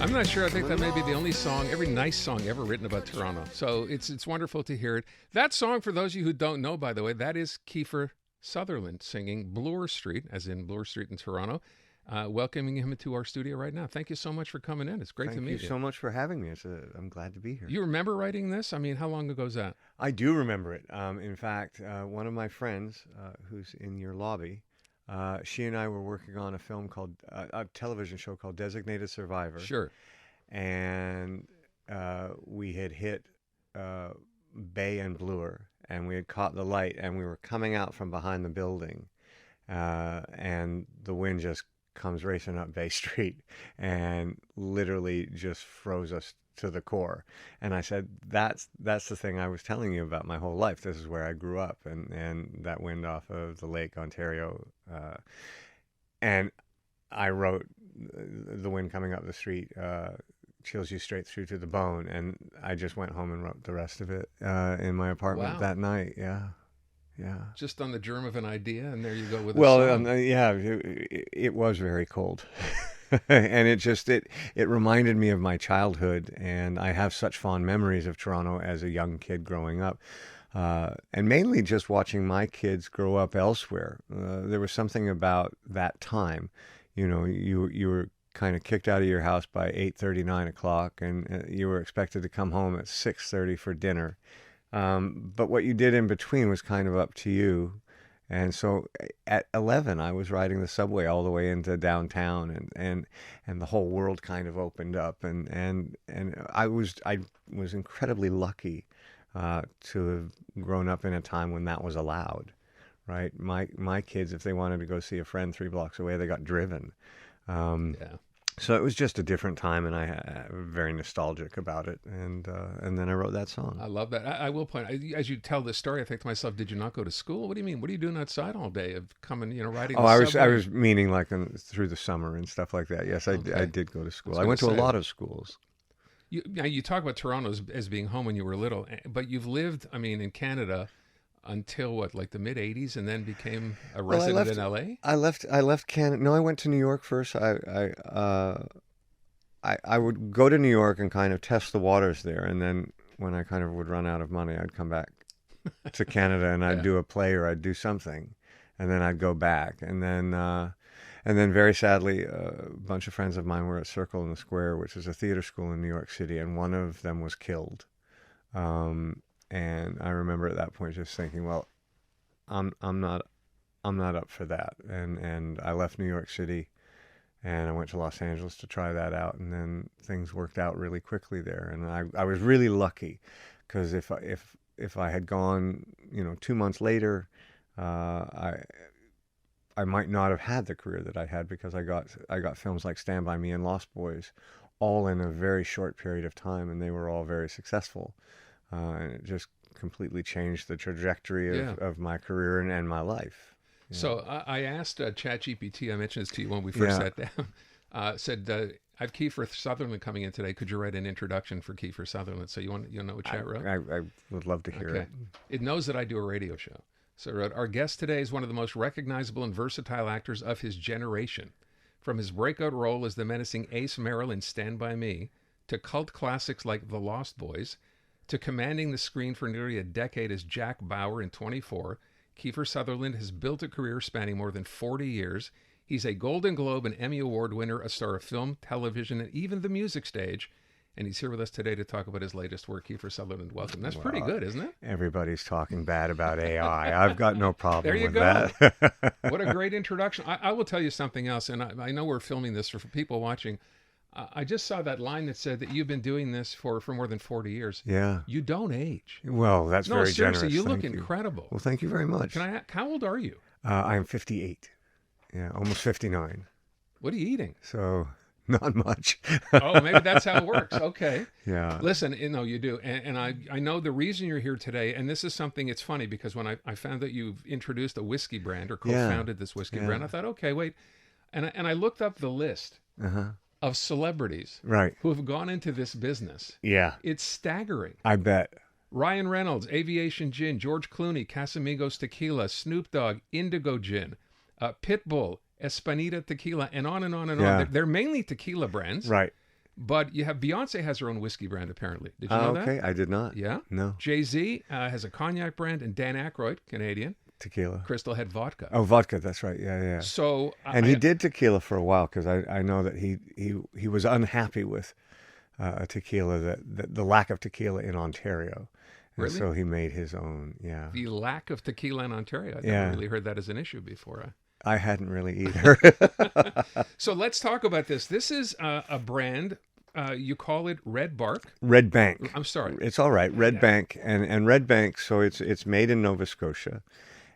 I'm not sure. I think that may be the only song, every nice song ever written about Toronto. So it's wonderful to hear it. That song, for those of you who don't know, by the way, that is Kiefer Sutherland singing Bloor Street, as in Bloor Street in Toronto. Welcoming him into our studio right now. Thank you so much for coming in. It's great to meet you. Thank you so much for having me. I'm glad to be here. You remember writing this? I mean, how long ago is that? I do remember it. In fact, one of my friends who's in your lobby, she and I were working on a television show called Designated Survivor. Sure. And we had hit Bay and Bloor, and we had caught the light, and we were coming out from behind the building, and the wind just comes racing up Bay Street and literally just froze us to the core. And I said, that's the thing I was telling you about my whole life. This is where I grew up, and that wind off of the lake, Ontario. And I wrote, the wind coming up the street chills you straight through to the bone. And I just went home and wrote the rest of it in my apartment that night. Yeah. Yeah. Just on the germ of an idea, and there you go with it was very cold. And it reminded me of my childhood, and I have such fond memories of Toronto as a young kid growing up. And mainly just watching my kids grow up elsewhere. There was something about that time. You know, you were kind of kicked out of your house by 8:30, 9 o'clock, and you were expected to come home at 6:30 for dinner. But what you did in between was kind of up to you. And so at 11, I was riding the subway all the way into downtown, and the whole world kind of opened up. And I was incredibly lucky to have grown up in a time when that was allowed, right? My kids, if they wanted to go see a friend 3 blocks away, they got driven. So it was just a different time, and I very nostalgic about it. And then I wrote that song. I love that. I will point, as you tell this story, I think to myself, did you not go to school? What do you mean? What are you doing outside all day of coming, riding the subway? I was meaning like through the summer and stuff like that. Yes, I did go to school. I went to a lot of schools. You talk about Toronto as being home when you were little, but you've lived, in Canada until what, like the mid '80s, and then became a resident in LA? I left Canada. No, I went to New York first. I would go to New York and kind of test the waters there, and then when I kind of would run out of money, I'd come back to Canada, and I'd do a play or I'd do something, and then I'd go back, and then very sadly, a bunch of friends of mine were at Circle in the Square, which is a theater school in New York City, and one of them was killed. And I remember at that point just thinking, well, I'm not up for that. And I left New York City, and I went to Los Angeles to try that out, and then things worked out really quickly there. And I was really lucky, because if I had gone, 2 months later, I might not have had the career that I had, because I got films like Stand By Me and Lost Boys all in a very short period of time, and they were all very successful. And it just completely changed the trajectory of my career and my life. Yeah. So I asked ChatGPT, I mentioned this to you when we first sat down, said, I have Kiefer Sutherland coming in today. Could you write an introduction for Kiefer Sutherland? So you know what Chat wrote? I would love to hear it. It knows that I do a radio show. So it wrote, our guest today is one of the most recognizable and versatile actors of his generation. From his breakout role as the menacing Ace Merrill in Stand By Me, to cult classics like The Lost Boys, to commanding the screen for nearly a decade as Jack Bauer in 24, Kiefer Sutherland has built a career spanning more than 40 years. He's a Golden Globe and Emmy Award winner, a star of film, television, and even the music stage. And he's here with us today to talk about his latest work. Kiefer Sutherland, welcome. That's pretty good, isn't it? Everybody's talking bad about AI. I've got no problem with that. What a great introduction. I will tell you something else, and I know we're filming this for people watching. I just saw that line that said that you've been doing this for more than 40 years. Yeah. You don't age. Well, that's very generous. No, seriously, you look incredible. Well, thank you very much. How old are you? I'm 58. Yeah, almost 59. What are you eating? So, not much. Oh, maybe that's how it works. Okay. Yeah. Listen, you do. And I know the reason you're here today, and this is something, it's funny, because when I found that you've introduced a whiskey brand or co-founded this whiskey brand, I thought, okay, wait. And I looked up the list. Of celebrities who have gone into this business. Yeah. It's staggering. I bet. Ryan Reynolds, Aviation Gin, George Clooney, Casamigos Tequila, Snoop Dogg, Indigo Gin, Pitbull, Espanita Tequila, and on and on and on. They're mainly tequila brands. Right. But you have Beyonce has her own whiskey brand, apparently. Did you know that? Okay, I did not. Yeah. No. Jay-Z has a cognac brand, and Dan Aykroyd, Canadian, Tequila. Crystal Head Vodka. Oh, vodka. That's right. Yeah, yeah. So, And he did tequila for a while because I know that he was unhappy with tequila, the lack of tequila in Ontario. And Really? so he made his own. Yeah. The lack of tequila in Ontario. I've Yeah. never really heard that as an issue before. I hadn't really either. So let's talk about this. This is a brand. You call it Red Bark. Red Bank. I'm sorry. It's all right. Red Bank and Red Bank. So it's made in Nova Scotia,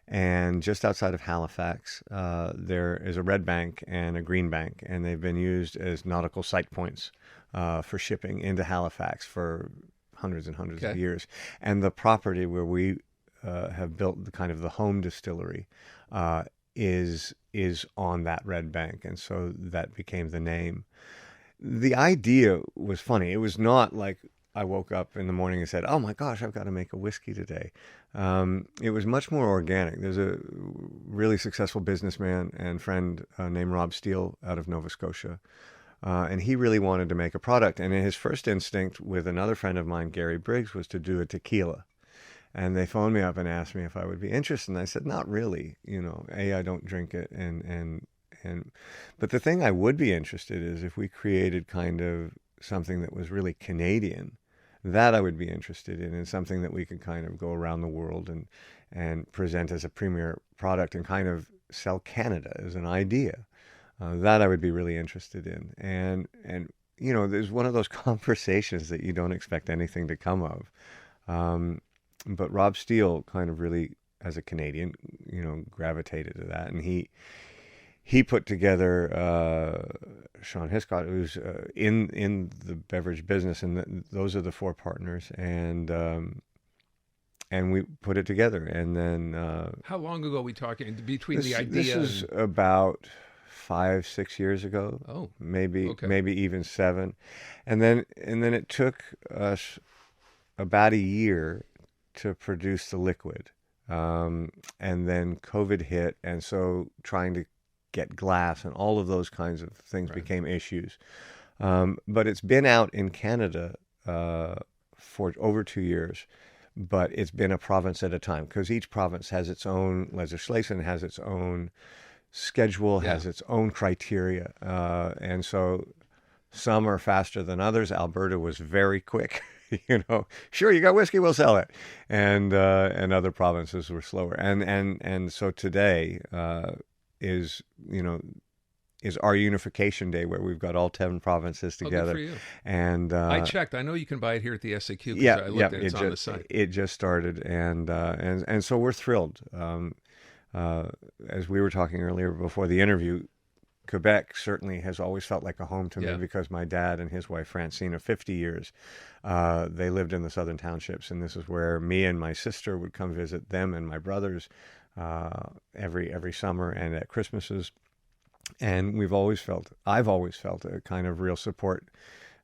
and just outside of Halifax, there is a Red Bank and a Green Bank, and they've been used as nautical sight points for shipping into Halifax for hundreds and hundreds of years. And the property where we have built the home distillery is on that Red Bank, and so that became the name. The idea was funny. It was not like I woke up in the morning and said, "Oh my gosh, I've got to make a whiskey today." It was much more organic. There's a really successful businessman and friend named Rob Steele out of Nova Scotia, and he really wanted to make a product. And his first instinct with another friend of mine, Gary Briggs, was to do a tequila. And they phoned me up and asked me if I would be interested. And I said, not really. I don't drink it. But the thing I would be interested is if we created kind of something that was really Canadian, that I would be interested in, and something that we could kind of go around the world and present as a premier product and kind of sell Canada as an idea. That I would be really interested in. And there's one of those conversations that you don't expect anything to come of. But Rob Steele kind of really, as a Canadian, gravitated to that. And he put together Sean Hiscott, who's in the beverage business, and those are the four partners. And we put it together. And then... how long ago are we talking between the idea? This is about 5-6 years ago. Oh, maybe okay. Maybe even 7. And then it took us about a year to produce the liquid, and then COVID hit, and so trying to get glass and all of those kinds of things became issues. But it's been out in Canada for over 2 years, but it's been a province at a time, because each province has its own legislation, has its own schedule, has its own criteria, and so some are faster than others. Alberta was very quick. Sure, you got whiskey, we'll sell it, and other provinces were slower. And so today is our unification day, where we've got all 10 provinces together. Good for you. And I checked. I know you can buy it here at the SAQ. I looked at it's on the site. It just started, and so we're thrilled. As we were talking earlier before the interview, Quebec certainly has always felt like a home to me, because my dad and his wife Francine, of 50 years, they lived in the Southern Townships, and this is where me and my sister would come visit them and my brothers every summer and at Christmases. And I've always felt a kind of real support,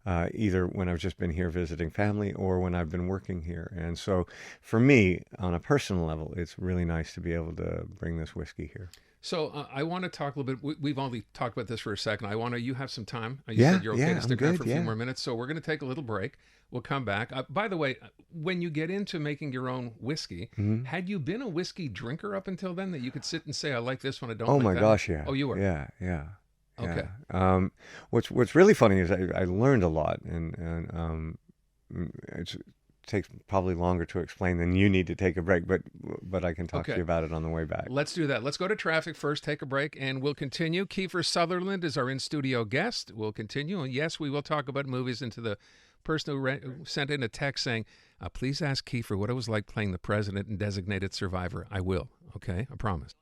either when I've just been here visiting family or when I've been working here. And so for me, on a personal level, it's really nice to be able to bring this whiskey here. So I want to talk a little bit. We've only talked about this for a second. You have some time. You said you're okay to stick around for a few more minutes. So we're going to take a little break. We'll come back. By the way, when you get into making your own whiskey, had you been a whiskey drinker up until then, that you could sit and say, I like this one, I don't like that? Oh my gosh, yeah. Oh, you were? Yeah. Okay. What's really funny is I learned a lot, and it takes probably longer to explain than you need to take a break, but I can talk to you about it on the way back. Let's do that. Let's go to traffic first, take a break, and we'll continue. Kiefer Sutherland is our in-studio guest. We'll continue, and yes, we will talk about movies. And to the person who sent in a text saying, please ask Kiefer what it was like playing the president in Designated Survivor. I will. Okay, I promise.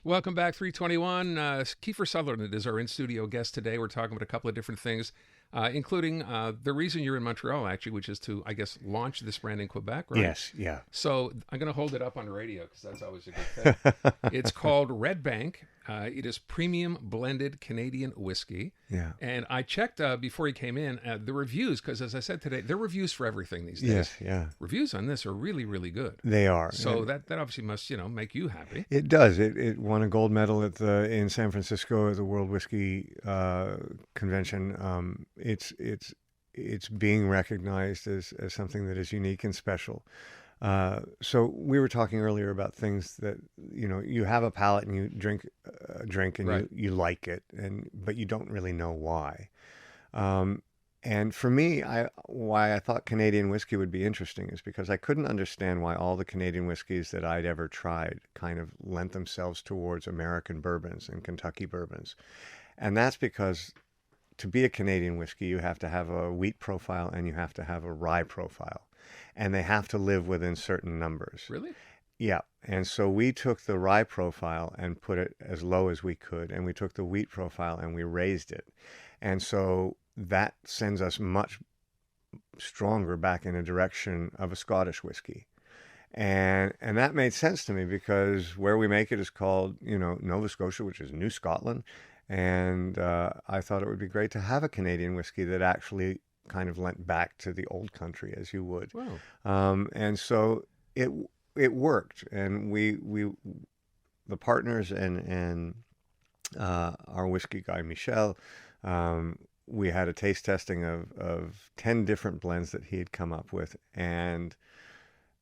Welcome back, 321. Kiefer Sutherland is our in-studio guest today. We're talking about a couple of different things, including the reason you're in Montreal, actually, which is to, I guess, launch this brand in Quebec, right? Yes, yeah. So I'm going to hold it up on the radio because that's always a good thing. It's called Red Bank. It is premium blended Canadian whiskey. Yeah. And I checked before he came in the reviews, because as I said today, there are reviews for everything these days. Yes, yeah. Reviews on this are really, really good. They are. So that obviously must, make you happy. It does. It won a gold medal in San Francisco at the World Whiskey Convention. it's being recognized as something that is unique and special. So we were talking earlier about things that, you have a palate and you drink a drink and Right. you like it, but you don't really know why. And for me, why I thought Canadian whiskey would be interesting is because I couldn't understand why all the Canadian whiskeys that I'd ever tried kind of lent themselves towards American bourbons and Kentucky bourbons. And that's because to be a Canadian whiskey, you have to have a wheat profile and you have to have a rye profile. And they have to live within certain numbers. Really? Yeah. And so we took the rye profile and put it as low as we could. And we took the wheat profile and we raised it. And so that sends us much stronger back in a direction of a Scottish whiskey. And that made sense to me because where we make it is called, Nova Scotia, which is New Scotland. And I thought it would be great to have a Canadian whiskey that actually kind of lent back to the old country, as you would. Wow. And so it worked. And we the partners and our whiskey guy, Michel, we had a taste testing of 10 different blends that he had come up with. And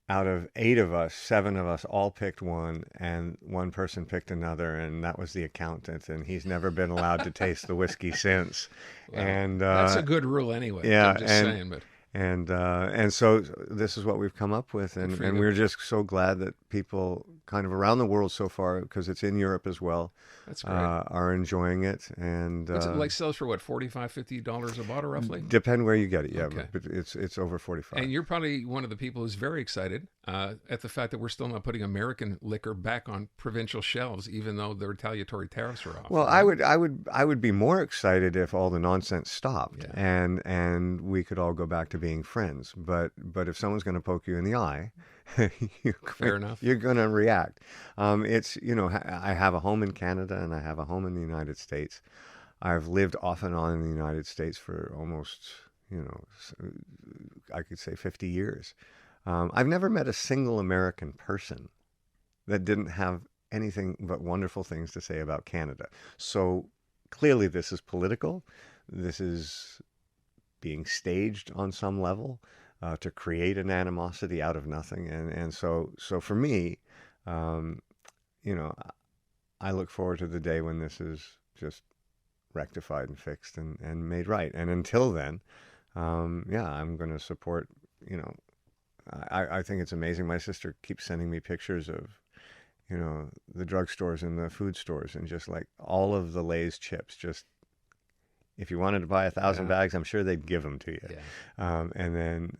out of 8 of us, 7 of us all picked one, and one person picked another, and that was the accountant. And he's never been allowed to taste the whiskey since. Well, and that's a good rule anyway. yeah, I'm just saying, but and so this is what we've come up with, and we're just so glad that people kind of around the world so far, because it's in Europe as well, that's great. are enjoying it. And What's it like, sells for what, $45-$50 a bottle roughly? Depend where you get it, yeah, Okay. but it's over 45. And you're probably one of the people who's very excited at the fact that we're still not putting American liquor back on provincial shelves, even though the retaliatory tariffs are off. Well, right? I would be more excited if all the nonsense stopped, Yeah. and we could all go back to being friends. But if someone's going to poke you in the eye, Fair enough. you're going to react. It's I have a home in Canada and I have a home in the United States. I've lived off and on in the United States for almost I could say 50 years. I've never met a single American person that didn't have anything but wonderful things to say about Canada. So clearly this is political. This is being staged on some level to create an animosity out of nothing. And so for me, I look forward to the day when this is just rectified and fixed and made right. And until then, I'm going to support, I think it's amazing. My sister keeps sending me pictures of, the drugstores and the food stores and just like all of the Lay's chips. Just if you wanted to buy 1,000 bags, I'm sure they'd give them to you. Yeah. And then,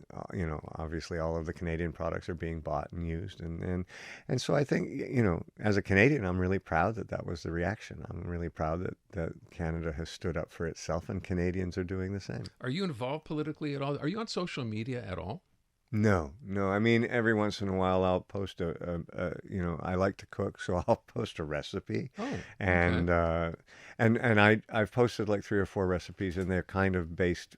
obviously all of the Canadian products are being bought and used. And so I think, as a Canadian, I'm really proud that was the reaction. I'm really proud that Canada has stood up for itself and Canadians are doing the same. Are you involved politically at all? Are you on social media at all? No. I mean, every once in a while I'll post I like to cook, so I'll post a recipe. Oh, and okay. and I've posted like 3 or 4 recipes, and they're kind of based.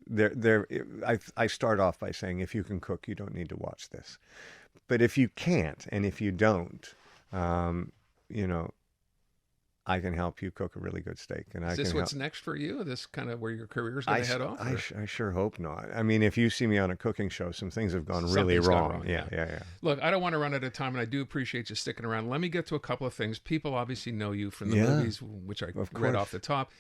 I start off by saying, if you can cook, you don't need to watch this. But if you can't, and if you don't, I can help you cook a really good steak. And Is this what's next for you? This kind of where your career's going to head off? I sure hope not. I mean, if you see me on a cooking show, some things have gone really Something's gone wrong. wrong, Yeah. Look, I don't want to run out of time, and I do appreciate you sticking around. Let me get to a couple of things. People obviously know you from the movies, which I read off the top.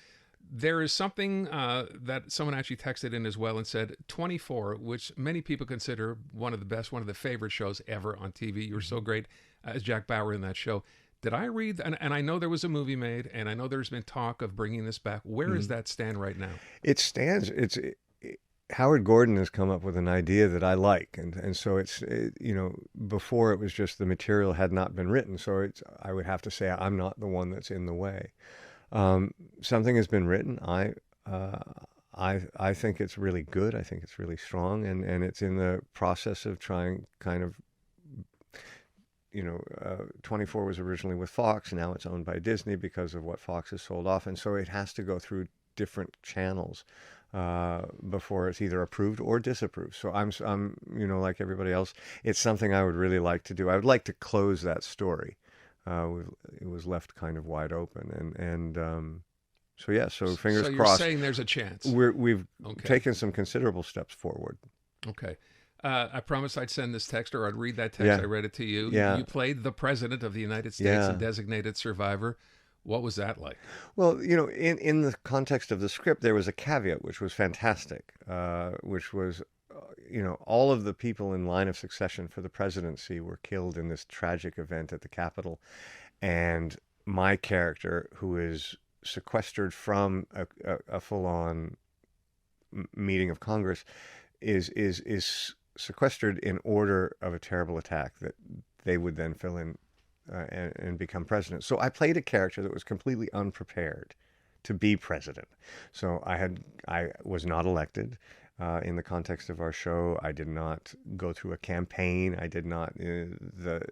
There is something that someone actually texted in as well and said, 24, which many people consider one of the best, one of the favorite shows ever on TV. You were so great as Jack Bauer in that show. Did I read, and I know there was a movie made, and I know there's been talk of bringing this back. Where does that stand right now? It stands. Howard Gordon has come up with an idea that I like, and so before it was just the material had not been written, so I would have to say I'm not the one that's in the way. Something has been written. I think it's really good. I think it's really strong, and it's in the process of trying kind of. 24 was originally with Fox, and now it's owned by Disney because of what Fox has sold off, and so it has to go through different channels before it's either approved or disapproved. So I'm like everybody else, it's something I would really like to do. I would like to close that story. It was left kind of wide open, and So yeah, so fingers So you're crossed. saying there's a chance. We've Okay. taken some considerable steps forward. Okay. I promised I'd send this text, or I'd read that text. Yeah. I read it to you. Yeah. You played the President of the United States Yeah. and designated survivor. What was that like? Well, in the context of the script, there was a caveat which was fantastic, which was, all of the people in line of succession for the presidency were killed in this tragic event at the Capitol, and my character, who is sequestered from a full-on meeting of Congress, is sequestered in order of a terrible attack that they would then fill in and become president. So I played a character that was completely unprepared to be president. So I was not elected. In the context of our show, I did not go through a campaign. I did not. The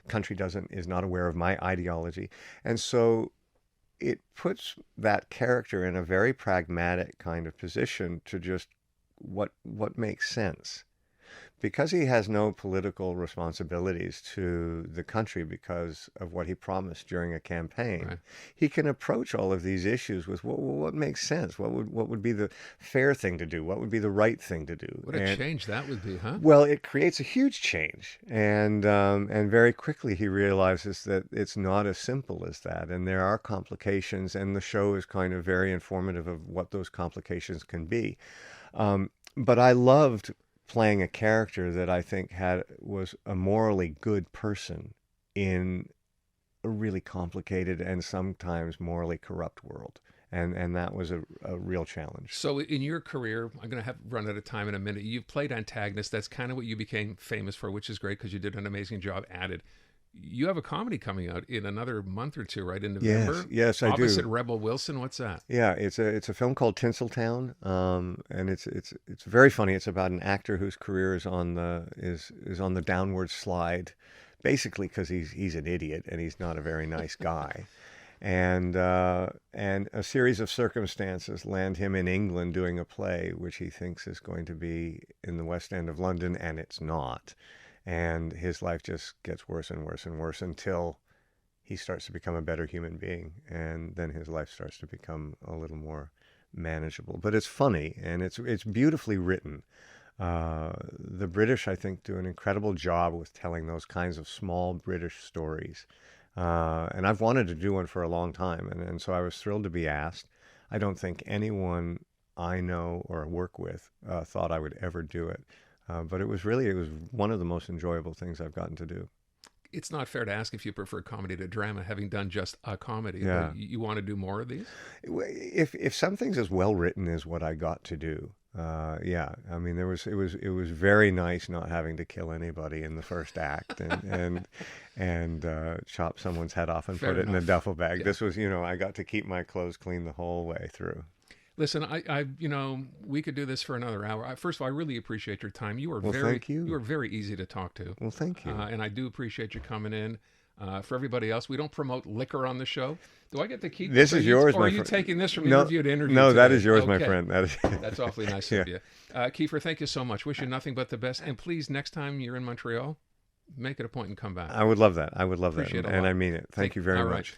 country is not aware of my ideology, and so it puts that character in a very pragmatic kind of position to just what makes sense. Because he has no political responsibilities to the country because of what he promised during a campaign, Right. he can approach all of these issues with what makes sense. What would be the fair thing to do? What would be the right thing to do? What a change that would be, huh? Well, it creates a huge change, and very quickly he realizes that it's not as simple as that, and there are complications, and the show is kind of very informative of what those complications can be. But I loved playing a character that I think was a morally good person in a really complicated and sometimes morally corrupt world. And that was a real challenge. So in your career, I'm going to have run out of time in a minute. You've played antagonists. That's kind of what you became famous for, which is great because you did an amazing job at it. You have a comedy coming out in another month or two, right? In November? Yes, I do. Opposite Rebel Wilson. What's that? Yeah, it's a film called Tinseltown, and it's very funny. It's about an actor whose career is on the downward slide, basically because he's an idiot and he's not a very nice guy, and a series of circumstances land him in England doing a play which he thinks is going to be in the West End of London, and it's not. And his life just gets worse and worse and worse until he starts to become a better human being. And then his life starts to become a little more manageable. But it's funny, and it's beautifully written. The British, I think, do an incredible job with telling those kinds of small British stories. And I've wanted to do one for a long time. And so I was thrilled to be asked. I don't think anyone I know or work with thought I would ever do it. But it was one of the most enjoyable things I've gotten to do. It's not fair to ask if you prefer comedy to drama, having done just a comedy. Yeah. But you want to do more of these? If something's as well written as what I got to do, yeah. I mean, it was very nice not having to kill anybody in the first act and chop someone's head off and Fair put it in a enough. duffel bag. Yeah. This was, I got to keep my clothes clean the whole way through. Listen, we could do this for another hour. First of all, I really appreciate your time. You are thank you. You are very easy to talk to. Well, thank you. And I do appreciate you coming in. For everybody else, we don't promote liquor on the show. Do I get to keep This is yours, or my are you friend. taking this from No, interview to interview? no, that today? is yours, my Okay. friend. That is. That's awfully nice Yeah. of you. Kiefer, thank you so much. Wish you nothing but the best. And please, next time you're in Montreal, make it a point and come back. I would love that. I would love Appreciate that, it a and lot. I mean it. Thank you very all right. much.